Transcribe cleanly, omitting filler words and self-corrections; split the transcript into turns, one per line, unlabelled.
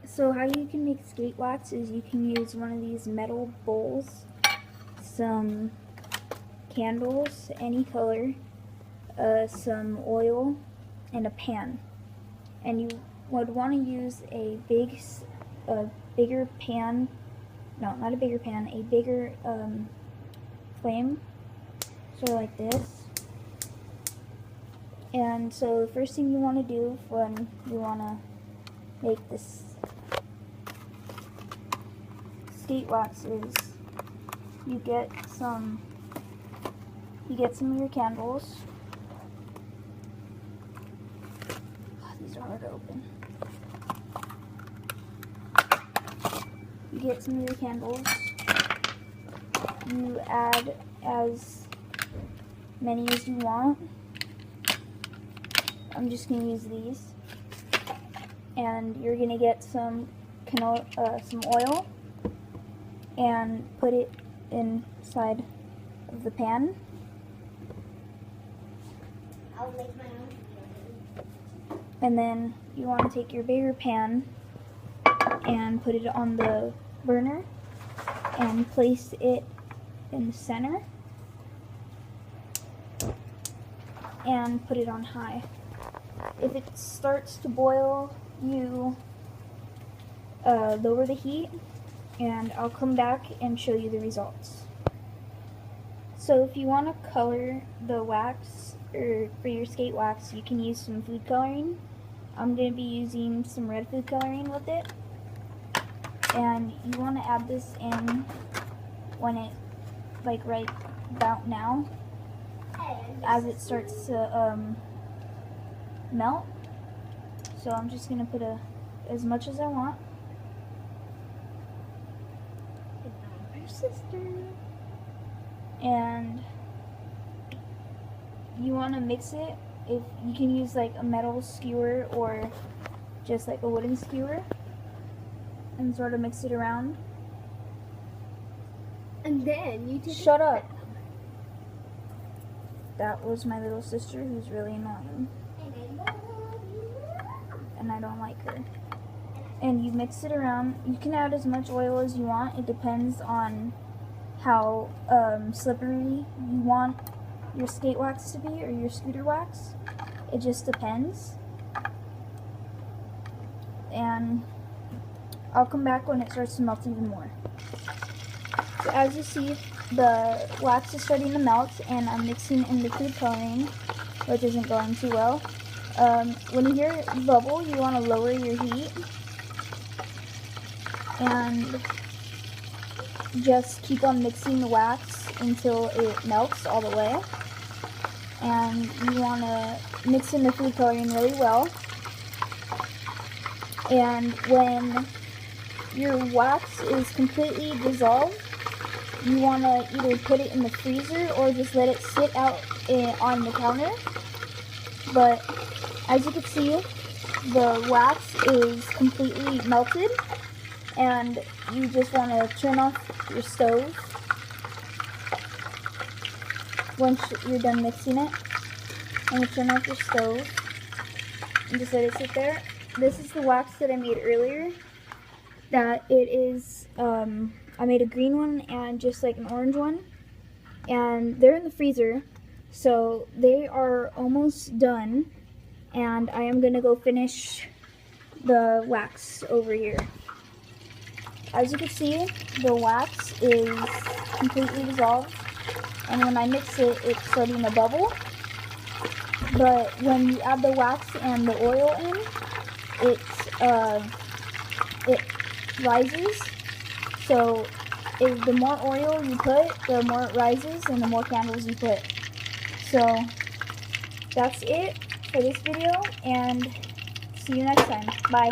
So how you can make skate wax is you can use one of these metal bowls, some candles, any color, some oil, and a pan. And you would want to use a bigger pan, no, not a bigger pan, a bigger flame, sort of like this. And so the first thing you want to do when you want to make this skate wax is you get some of your candles. Oh, these are hard to open. You get some of your candles. You add as many as you want. I'm just going to use these. And you're going to get some oil and put it inside of the pan.
I'll make my own.
And then you want to take your bigger pan and put it on the burner and place it in the center and put it on high. If it starts to boil, you lower the heat, and I'll come back and show you the results. So if you want to color the wax, or for your skate wax, you can use some food coloring. I'm going to be using some red food coloring with it. And you want to add this in when it, like right about now, as it starts to melt. So I'm just going to put as much as I want. Your sister. And you want to mix it. If you can use like a metal skewer or just like a wooden skewer, and sort of mix it around.
And then you take
Shut up. That was my little sister, who's really annoying, and I don't like her. And you mix it around. You can add as much oil as you want. It depends on how slippery you want your skate wax to be, or your scooter wax. It just depends. And I'll come back when it starts to melt even more. So as you see, the wax is starting to melt, and I'm mixing in the food coloring, which isn't going too well. When you hear it bubble, you want to lower your heat and just keep on mixing the wax until it melts all the way. And you want to mix in the food coloring really well. And when your wax is completely dissolved, you want to either put it in the freezer or just let it sit out on the counter. But as you can see, the wax is completely melted, and you just want to turn off your stove once you're done mixing it. And you turn off your stove and just let it sit there. This is the wax that I made earlier. That it is, I made a green one and just like an orange one. And they're in the freezer, so they are almost done. And I am going to go finish the wax over here. As you can see, the wax is completely dissolved. And when I mix it, it's starting to bubble. But when you add the wax and the oil in, it rises. So if the more oil you put, the more it rises, and the more candles you put. So that's it for this video, and see you next time. Bye.